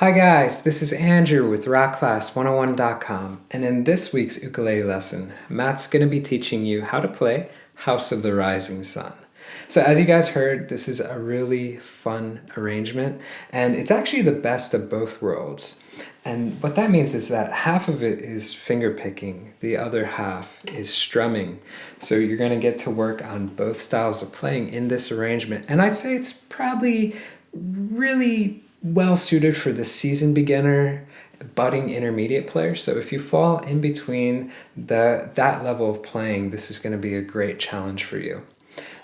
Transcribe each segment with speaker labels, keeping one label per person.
Speaker 1: Hi guys, this is Andrew with rockclass101.com, and in this week's ukulele lesson, Matt's going to be teaching you how to play House of the Rising Sun. So as you guys heard, this is a really fun arrangement, and it's actually the best of both worlds. And what that means is that half of it is finger picking, the other half is strumming. So you're going to get to work on both styles of playing in this arrangement, and I'd say it's probably really well suited for the seasoned beginner, budding intermediate player. So if you fall in between that level of playing, this is going to be a great challenge for you.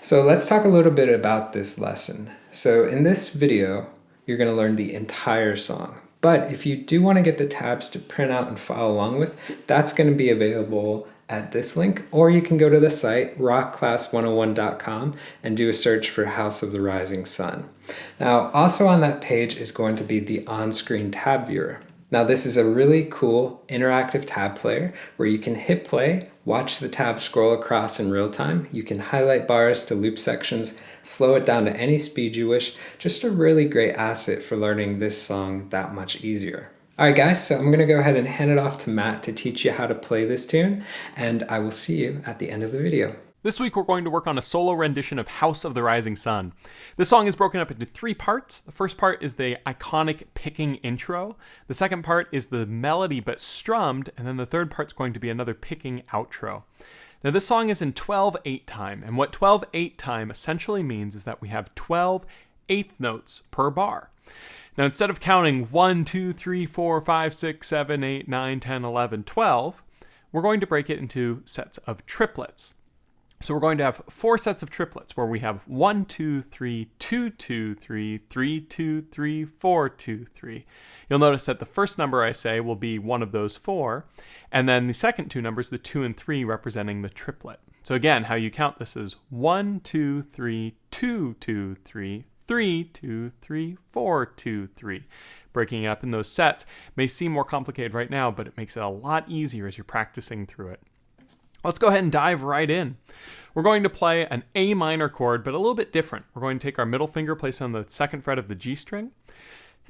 Speaker 1: So let's talk a little bit about this lesson. So in this video, you're going to learn the entire song. But if you do want to get the tabs to print out and follow along with, that's going to be available at this link, or you can go to the site rockclass101.com and do a search for House of the Rising Sun. Now, also on that page is going to be the on-screen tab viewer. Now, this is a really cool interactive tab player where you can hit play, watch the tab scroll across in real time. You can highlight bars to loop sections, slow it down to any speed you wish. Just a really great asset for learning this song that much easier. Alright guys, so I'm going to go ahead and hand it off to Matt to teach you how to play this tune, and I will see you at the end of the video.
Speaker 2: This week we're going to work on a solo rendition of House of the Rising Sun. This song is broken up into three parts. The first part is the iconic picking intro. The second part is the melody but strummed, and then the third part's going to be another picking outro. Now this song is in 12/8 time, and what 12/8 time essentially means is that we have 12 eighth notes per bar. Now, instead of counting 1, 2, 3, 4, 5, 6, 7, 8, 9, 10, 11, 12, we're going to break it into sets of triplets. So we're going to have 4 sets of triplets where we have 1, 2, 3, 2, 2, 3, 3, 2, 3, 4, 2, 3. You'll notice that the first number I say will be one of those 4, and then the second two numbers, the 2 and 3, representing the triplet. So again, how you count this is 1, 2, 3, 2, 2, 3, 3, 2, 3, 4, 2, 3. Breaking it up in those sets may seem more complicated right now, but it makes it a lot easier as you're practicing through it. Let's go ahead and dive right in. We're going to play an A minor chord, but a little bit different. We're going to take our middle finger, place it on the 2nd fret of the G string,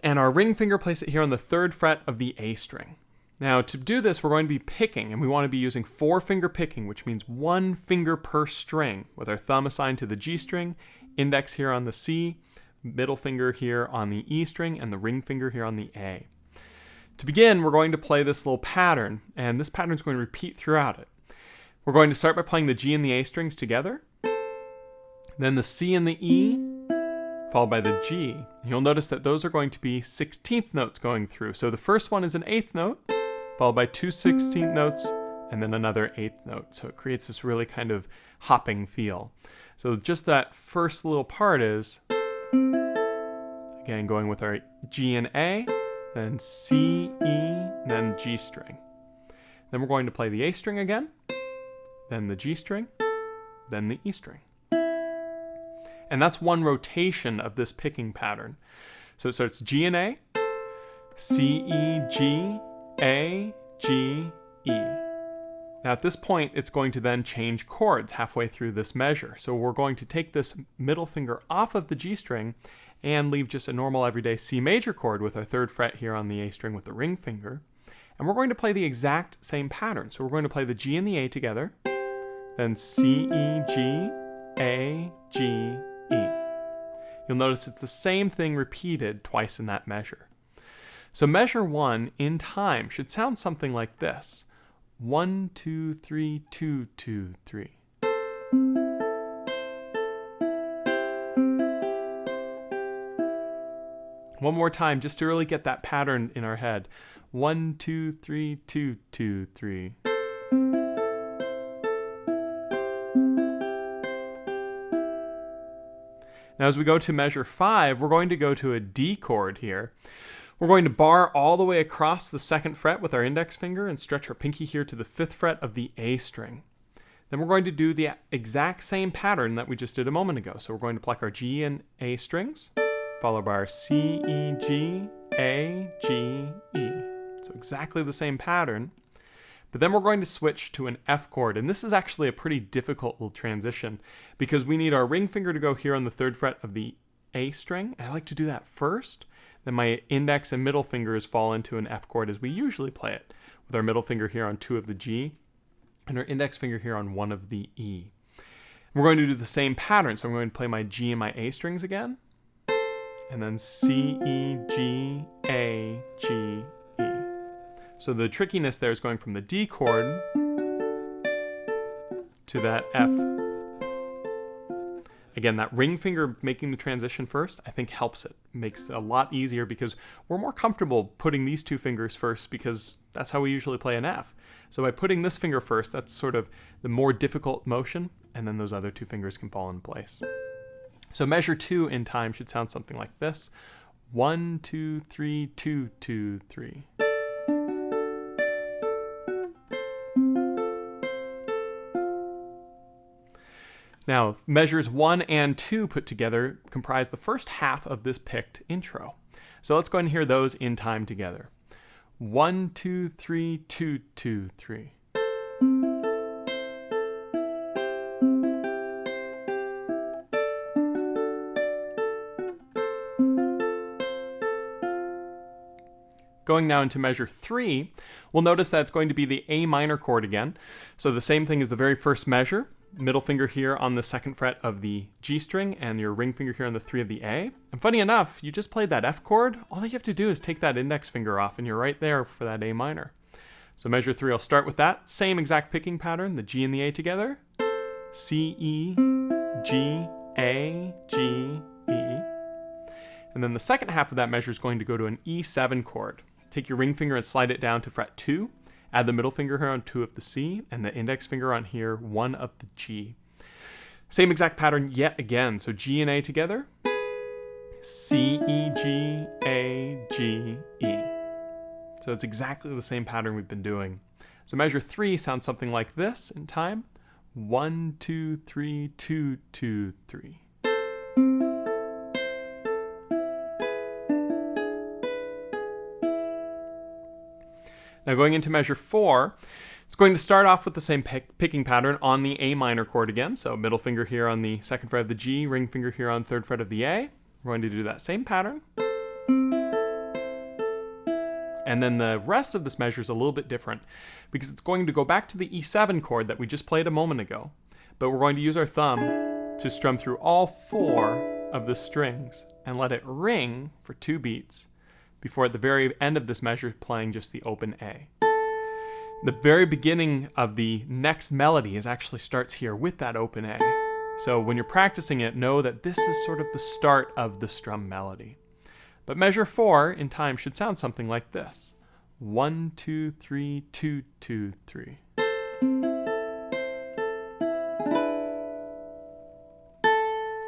Speaker 2: and our ring finger, place it here on the 3rd fret of the A string. Now, to do this, we're going to be picking, and we want to be using 4-finger picking, which means 1 finger per string, with our thumb assigned to the G string, index here on the C, middle finger here on the E string, and the ring finger here on the A. To begin, we're going to play this little pattern, and this pattern is going to repeat throughout it. We're going to start by playing the G and the A strings together, then the C and the E, followed by the G. You'll notice that those are going to be 16th notes going through. So the first one is an 8th note, followed by 2 16th notes, and then another 8th note. So it creates this really kind of hopping feel. So just that first little part is, again, going with our G and A, then C, E, and then G string. Then we're going to play the A string again, then the G string, then the E string. And that's one rotation of this picking pattern. So it starts G and A, C, E, G, A, G, E. Now at this point, it's going to then change chords halfway through this measure. So we're going to take this middle finger off of the G string and leave just a normal everyday C major chord with our 3rd fret here on the A string with the ring finger. And we're going to play the exact same pattern. So we're going to play the G and the A together, then C, E, G, A, G, E. You'll notice it's the same thing repeated twice in that measure. So measure 1 in time should sound something like this. 1, 2, 3, 2, 2, 3. One more time, just to really get that pattern in our head. 1, 2, 3, 2, 2, 3. Now as we go to measure 5, we're going to go to a D chord here. We're going to bar all the way across the 2nd fret with our index finger and stretch our pinky here to the 5th fret of the A string. Then we're going to do the exact same pattern that we just did a moment ago. So we're going to pluck our G and A strings, followed by our C, E, G, A, G, E. So exactly the same pattern. But then we're going to switch to an F chord, and this is actually a pretty difficult little transition because we need our ring finger to go here on the 3rd fret of the A string. I like to do that first. then my index and middle fingers fall into an F chord as we usually play it, with our middle finger here on 2 of the G, and our index finger here on 1 of the E. We're going to do the same pattern, so I'm going to play my G and my A strings again, and then C, E, G, A, G, E. So the trickiness there is going from the D chord to that F. Again, that ring finger making the transition first, I think helps it. Makes it a lot easier because we're more comfortable putting these 2 fingers first because that's how we usually play an F. So by putting this finger first, that's sort of the more difficult motion, and then those other 2 fingers can fall in place. So measure 2 in time should sound something like this. 1, 2, 3, 2, 2, 3. Now, measures 1 and 2 put together comprise the first half of this picked intro. So let's go ahead and hear those in time together. 1, 2, 3, 2, 2, 3. Going now into measure 3, we'll notice that it's going to be the A minor chord again. So the same thing as the very first measure. Middle finger here on the 2nd fret of the G string and your ring finger here on the 3 of the A. And funny enough, you just played that F chord. All you have to do is take that index finger off and you're right there for that A minor. So measure 3, I'll start with that. Same exact picking pattern, the G and the A together. C, E, G, A, G, E. And then the second half of that measure is going to go to an E7 chord. Take your ring finger and slide it down to fret 2. Add the middle finger here on 2 of the C, and the index finger on here, 1 of the G. Same exact pattern yet again. So G and A together. C, E, G, A, G, E. So it's exactly the same pattern we've been doing. So measure 3 sounds something like this in time. 1, 2, 3, 2, 2, 3. Now going into measure 4, it's going to start off with the same picking pattern on the A minor chord again. So middle finger here on the 2nd fret of the G, ring finger here on 3rd fret of the A. We're going to do that same pattern. And then the rest of this measure is a little bit different because it's going to go back to the E7 chord that we just played a moment ago. But we're going to use our thumb to strum through all 4 of the strings and let it ring for 2 beats before at the very end of this measure playing just the open A. The very beginning of the next melody actually starts here with that open A. So when you're practicing it, know that this is sort of the start of the strum melody. But measure 4 in time should sound something like this. 1, 2, 3, 2, 2, 3.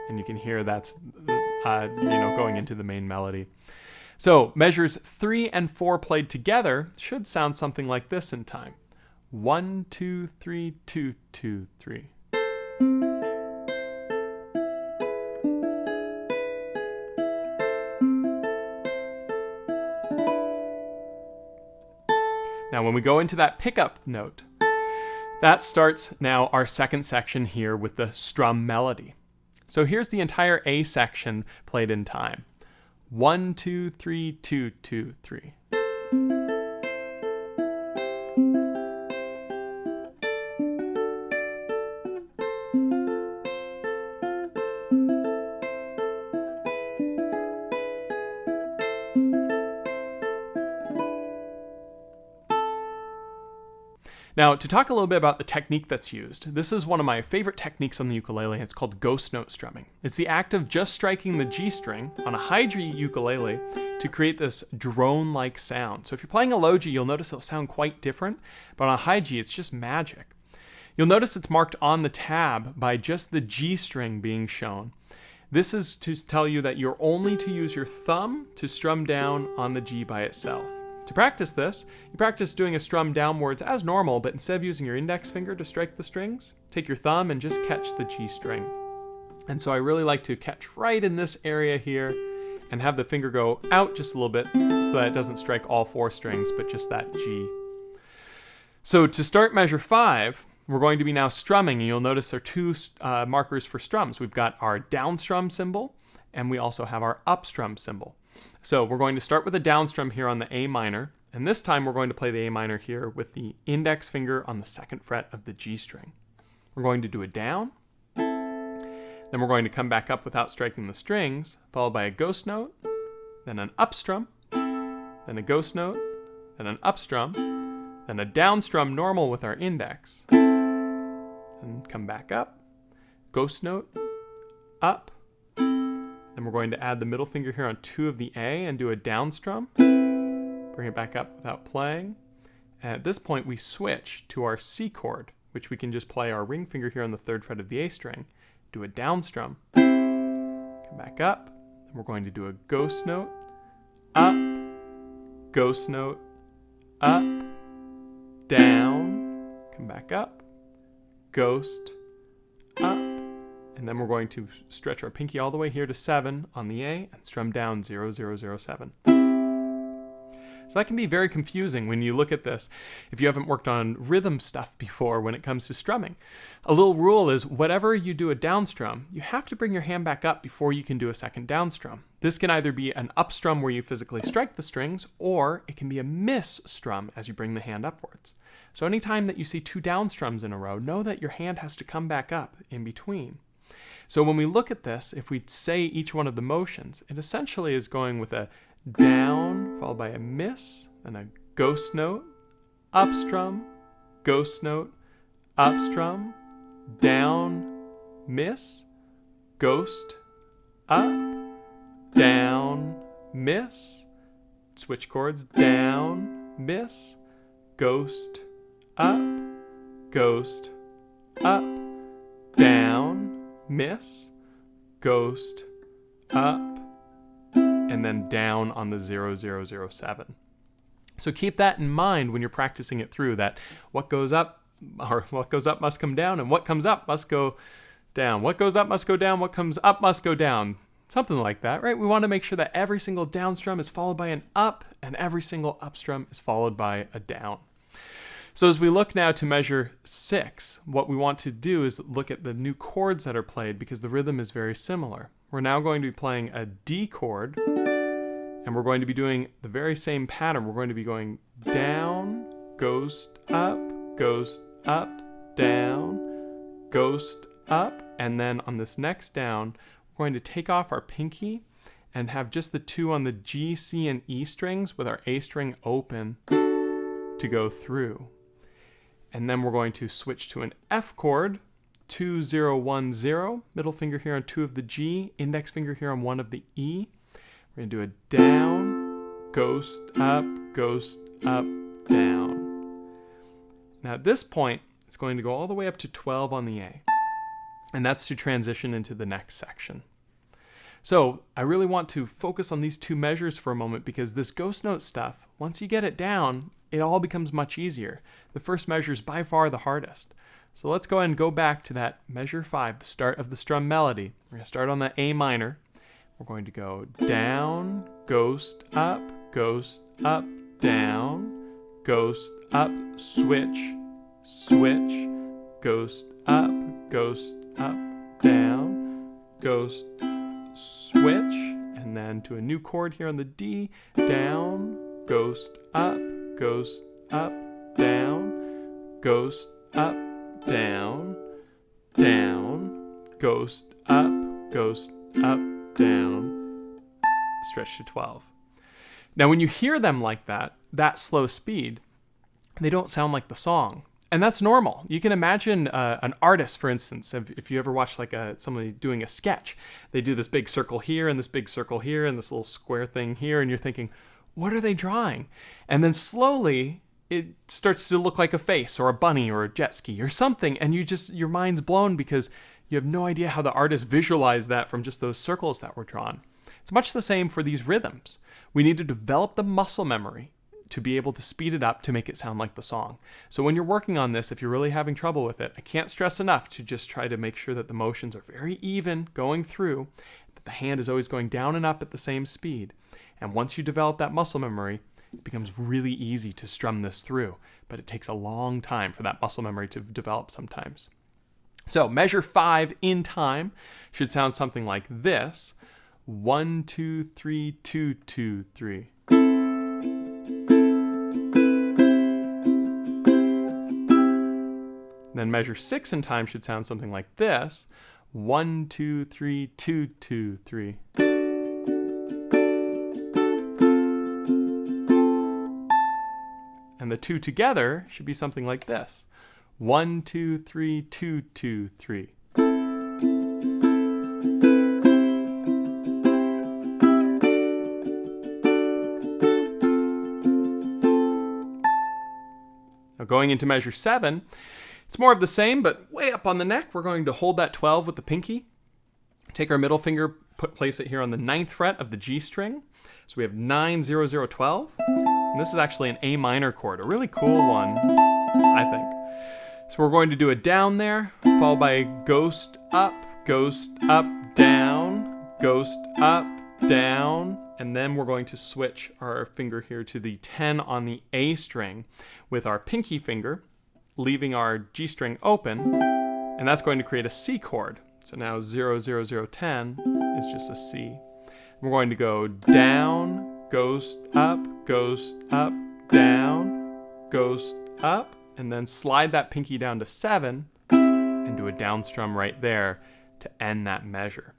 Speaker 2: And you can hear that's going into the main melody. So measures 3 and 4 played together should sound something like this in time. 1, 2, 3, 2, 2, 3. Now when we go into that pickup note, that starts now our second section here with the strum melody. So here's the entire A section played in time. 1, 2, 3, 2, 2, 3. Now, to talk a little bit about the technique that's used, this is one of my favorite techniques on the ukulele. It's called ghost note strumming. It's the act of just striking the G string on a high G ukulele to create this drone-like sound. So if you're playing a low G, you'll notice it'll sound quite different, but on a high G, it's just magic. You'll notice it's marked on the tab by just the G string being shown. This is to tell you that you're only to use your thumb to strum down on the G by itself. To practice this, you practice doing a strum downwards as normal, but instead of using your index finger to strike the strings, take your thumb and just catch the G string. And so I really like to catch right in this area here and have the finger go out just a little bit so that it doesn't strike all 4 strings, but just that G. So to start measure 5, we're going to be now strumming, and you'll notice there are 2 markers for strums. We've got our down strum symbol, and we also have our up strum symbol. So we're going to start with a down strum here on the A minor, and this time we're going to play the A minor here with the index finger on the 2nd fret of the G string. We're going to do a down, then we're going to come back up without striking the strings, followed by a ghost note, then an up strum, then a ghost note, then an up strum, then a down strum normal with our index, and come back up, ghost note, up, then we're going to add the middle finger here on 2 of the A and do a down strum, bring it back up without playing, and at this point we switch to our C chord, which we can just play our ring finger here on the 3rd fret of the A string, do a down strum, come back up, and we're going to do a ghost note, up, ghost note, up, down, come back up, ghost, up, and then we're going to stretch our pinky all the way here to 7 on the A and strum down 0, 0, 0, 7. So that can be very confusing when you look at this if you haven't worked on rhythm stuff before when it comes to strumming. A little rule is whatever you do a down strum, you have to bring your hand back up before you can do a second down strum. This can either be an up strum where you physically strike the strings, or it can be a miss strum as you bring the hand upwards. So anytime that you see 2 down strums in a row, know that your hand has to come back up in between. So when we look at this, if we say each one of the motions, it essentially is going with a down, followed by a miss, and a ghost note, up strum, ghost note, up strum, down, miss, ghost, up, down, miss, switch chords, down, miss, ghost, up, down, miss, ghost, up, and then down on the 0, 0, 0, 7. So keep that in mind when you're practicing it through, that what goes up must come down, and what comes up must go down. What goes up must go down, what comes up must go down. Something like that, right? We want to make sure that every single down strum is followed by an up, and every single up strum is followed by a down. So as we look now to measure 6, what we want to do is look at the new chords that are played because the rhythm is very similar. We're now going to be playing a D chord, and we're going to be doing the very same pattern. We're going to be going down, ghost, up, down, ghost, up, and then on this next down, we're going to take off our pinky and have just the 2 on the G, C, and E strings with our A string open to go through. And then we're going to switch to an F chord, 2, 0, 1, 0, middle finger here on 2 of the G, index finger here on 1 of the E. We're going to do a down, ghost, up, down. Now at this point, it's going to go all the way up to 12 on the A. And that's to transition into the next section. So I really want to focus on these 2 measures for a moment because this ghost note stuff, once you get it down, it all becomes much easier. The first measure is by far the hardest. So let's go ahead and go back to that measure 5, the start of the strum melody. We're going to start on the A minor. We're going to go down, ghost, up, down, ghost, up, switch, ghost, up, down, ghost, switch, and then to a new chord here on the D, down, ghost, up, down, ghost, up, down, ghost, up, down, stretch to 12. Now when you hear them like that slow speed, they don't sound like the song. And that's normal. You can imagine an artist, for instance, if you ever watch like somebody doing a sketch, they do this big circle here and this big circle here and this little square thing here, and you're thinking, what are they drawing? And then slowly it starts to look like a face or a bunny or a jet ski or something, and your mind's blown because you have no idea how the artist visualized that from just those circles that were drawn. It's much the same for these rhythms. We need to develop the muscle memory to be able to speed it up to make it sound like the song. So when you're working on this, if you're really having trouble with it, I can't stress enough to just try to make sure that the motions are very even going through, that the hand is always going down and up at the same speed. And once you develop that muscle memory, it becomes really easy to strum this through, but it takes a long time for that muscle memory to develop sometimes. So measure 5 in time should sound something like this. 1, 2, 3, 2, 2, 3. Then measure 6 in time should sound something like this. 1, 2, 3, 2, 2, 3. And the 2 together should be something like this. 1, 2, 3, 2, 2, 3. Now going into measure 7, it's more of the same, but way up on the neck. We're going to hold that 12 with the pinky. Take our middle finger, place it here on the 9th fret of the G string. So we have 9, 0, 0, 12. And this is actually an A minor chord, a really cool one, I think. So we're going to do a down there, followed by a ghost, up, down, ghost, up, down. And then we're going to switch our finger here to the 10 on the A string with our pinky finger, leaving our G string open, and that's going to create a C chord. So now 0, 0, 0, 10 is just a C. We're going to go down, ghost, up, down, ghost, up, and then slide that pinky down to 7 and do a down strum right there to end that measure.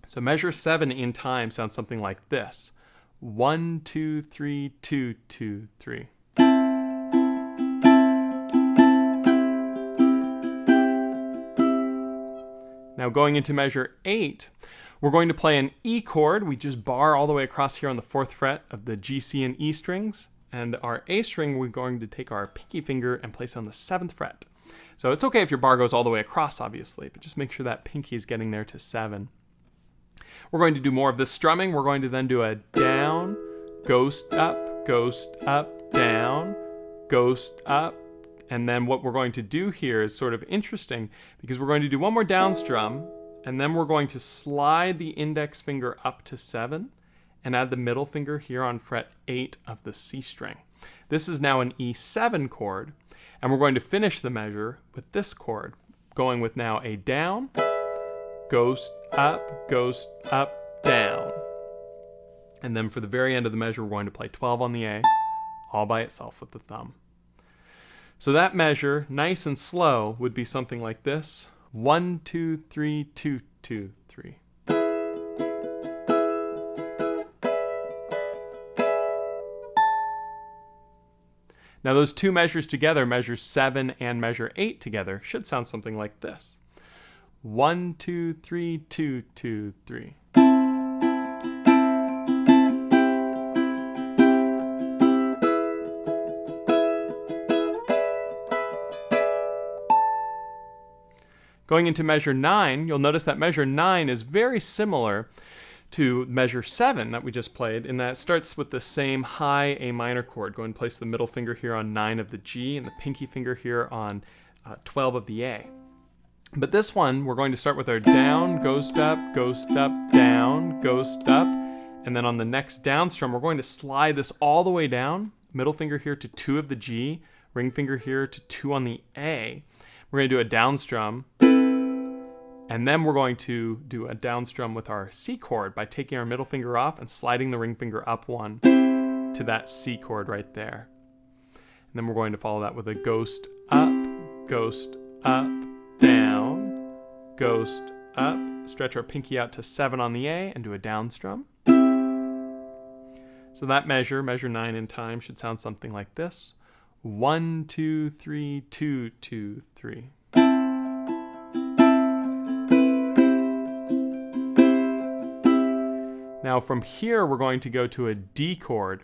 Speaker 2: So measure 7 in time sounds something like this. 1, 2, 3, 2, 2, 3. Now going into measure 8, we're going to play an E chord. We just bar all the way across here on the 4th fret of the G, C, and E strings. And our A string, we're going to take our pinky finger and place it on the 7th fret. So it's okay if your bar goes all the way across, obviously, but just make sure that pinky is getting there to 7. We're going to do more of this strumming. We're going to then do a down, ghost, up, down, ghost, up. And then what we're going to do here is sort of interesting because we're going to do one more down strum, and then we're going to slide the index finger up to 7 and add the middle finger here on fret 8 of the C string. This is now an E7 chord, and we're going to finish the measure with this chord, going with now a down, ghost, up, down. And then for the very end of the measure, we're going to play 12 on the A, all by itself with the thumb. So that measure, nice and slow, would be something like this. 1, 2, 3, 2, 2, 3. Now those two measures together, measure 7 and measure 8 together, should sound something like this. 1, 2, 3, 2, 2, 3. Going into measure 9, you'll notice that measure 9 is very similar to measure 7 that we just played, in that it starts with the same high A minor chord. Go and place the middle finger here on 9 of the G and the pinky finger here on 12 of the A. But this one, we're going to start with our down, ghost up, down, ghost up, and then on the next down strum, we're going to slide this all the way down, middle finger here to 2 of the G, ring finger here to 2 on the A. We're going to do a down strum, and then we're going to do a down strum with our C chord by taking our middle finger off and sliding the ring finger up 1 to that C chord right there. And then we're going to follow that with a ghost up, down, ghost up, stretch our pinky out to 7 on the A and do a down strum. So that measure 9 in time, should sound something like this. 1, 2, 3, 2, 2, 3. Now from here, we're going to go to a D chord.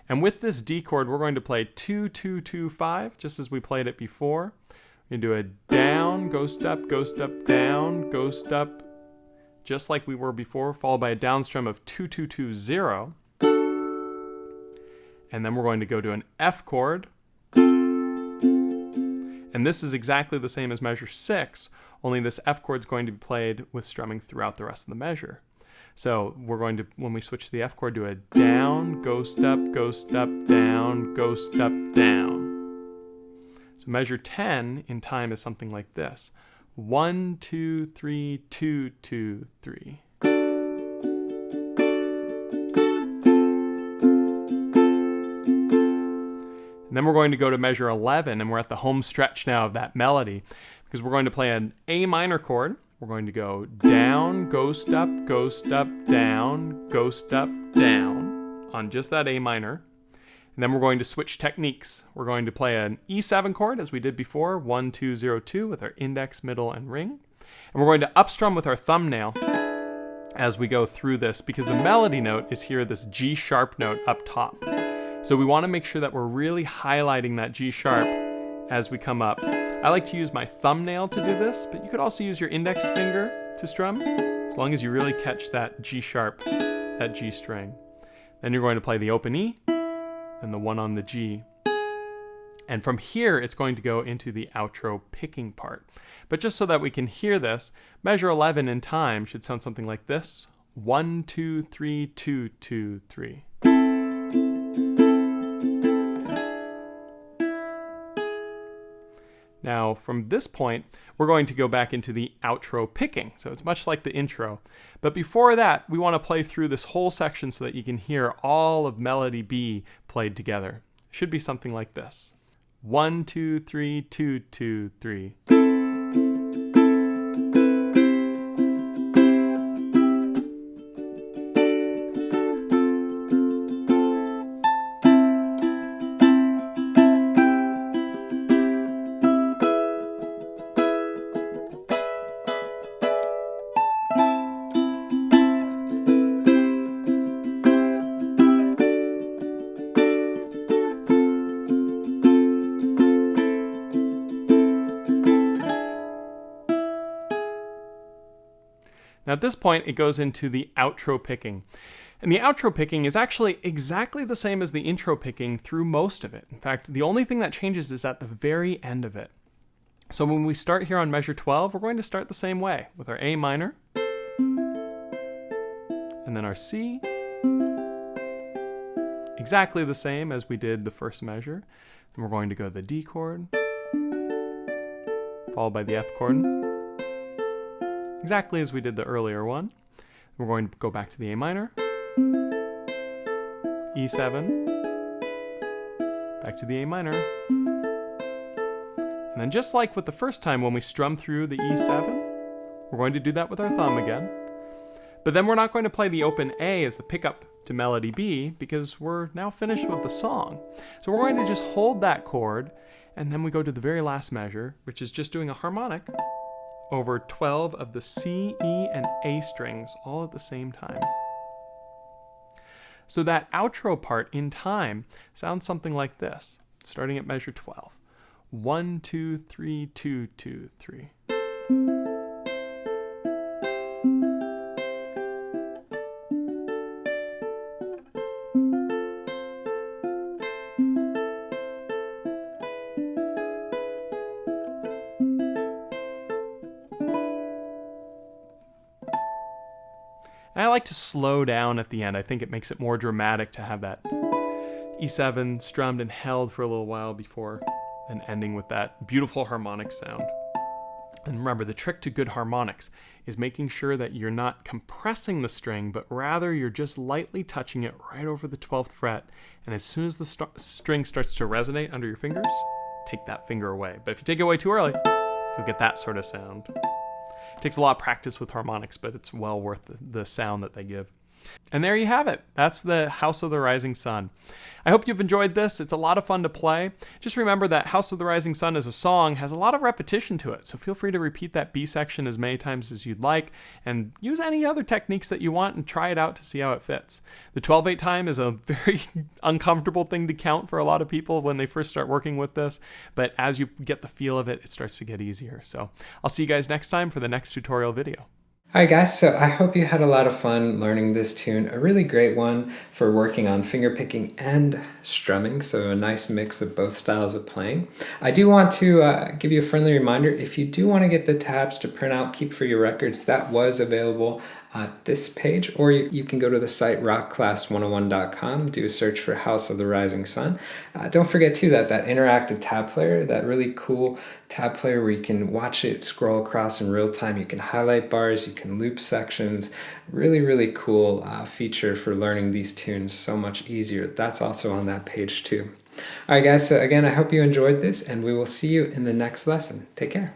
Speaker 2: And with this D chord, we're going to play 2, 2, 2, 5, just as we played it before. We're going to do a down, ghost up, down, ghost up, just like we were before, followed by a down strum of 2, 2, 2, 0. And then we're going to go to an F chord. And this is exactly the same as measure 6, only this F chord is going to be played with strumming throughout the rest of the measure. So we're going to, when we switch to the F chord, do a down, ghost up, down, ghost up, down. So measure 10 in time is something like this. 1, 2, 3, 2, 2, 3. then we're going to go to measure 11, and we're at the home stretch now of that melody, because we're going to play an A minor chord. We're going to go down, ghost up, down, ghost up, down on just that A minor. And then we're going to switch techniques. We're going to play an E7 chord as we did before, 1, 2, 0, 2 with our index, middle, and ring. And we're going to upstrum with our thumbnail as we go through this, because the melody note is here, this G sharp note up top. So we want to make sure that we're really highlighting that G sharp as we come up. I like to use my thumbnail to do this, but you could also use your index finger to strum, as long as you really catch that G sharp, that G string. Then you're going to play the open E, and the 1 on the G. And from here, it's going to go into the outro picking part. But just so that we can hear this, measure 11 in time should sound something like this. 1, 2, 3, 2, 2, 3. Now, from this point, we're going to go back into the outro picking. So it's much like the intro. But before that, we want to play through this whole section so that you can hear all of melody B played together. It should be something like this. 1, 2, 3, 2, 2, 3. Now at this point, it goes into the outro picking. And the outro picking is actually exactly the same as the intro picking through most of it. In fact, the only thing that changes is at the very end of it. So when we start here on measure 12, we're going to start the same way with our A minor, and then our C, exactly the same as we did the first measure. Then we're going to go to the D chord, followed by the F chord, exactly as we did the earlier one. We're going to go back to the A minor, E7, back to the A minor, and then just like with the first time when we strum through the E7, we're going to do that with our thumb again. But then we're not going to play the open A as the pickup to melody B because we're now finished with the song. So we're going to just hold that chord, and then we go to the very last measure, which is just doing a harmonic over 12 of the C, E, and A strings all at the same time. So that outro part in time sounds something like this, starting at measure 12. 1, 2, 3, 2, 2, 3. And I like to slow down at the end. I think it makes it more dramatic to have that E7 strummed and held for a little while before and ending with that beautiful harmonic sound. And remember, the trick to good harmonics is making sure that you're not compressing the string, but rather you're just lightly touching it right over the 12th fret. And as soon as the string starts to resonate under your fingers, take that finger away. But if you take it away too early, you'll get that sort of sound. It takes a lot of practice with harmonics, but it's well worth the sound that they give. And there you have it. That's the House of the Rising Sun. I hope you've enjoyed this. It's a lot of fun to play. Just remember that House of the Rising Sun as a song has a lot of repetition to it, so feel free to repeat that B section as many times as you'd like, and use any other techniques that you want and try it out to see how it fits. The 12/8 time is a very uncomfortable thing to count for a lot of people when they first start working with this, but as you get the feel of it, it starts to get easier. So I'll see you guys next time for the next tutorial video.
Speaker 1: Alright guys, so I hope you had a lot of fun learning this tune. A really great one for working on fingerpicking and strumming, so a nice mix of both styles of playing. I do want to give you a friendly reminder, if you do want to get the tabs to print out, keep for your records, that was available at this page, or you can go to the site rockclass101.com, do a search for House of the Rising Sun. Don't forget too that interactive tab player, that really cool tab player where you can watch it scroll across in real time. You can highlight bars, you can loop sections. Really, really cool feature for learning these tunes so much easier. That's also on that page too. All right, guys, so again, I hope you enjoyed this, and we will see you in the next lesson. Take care.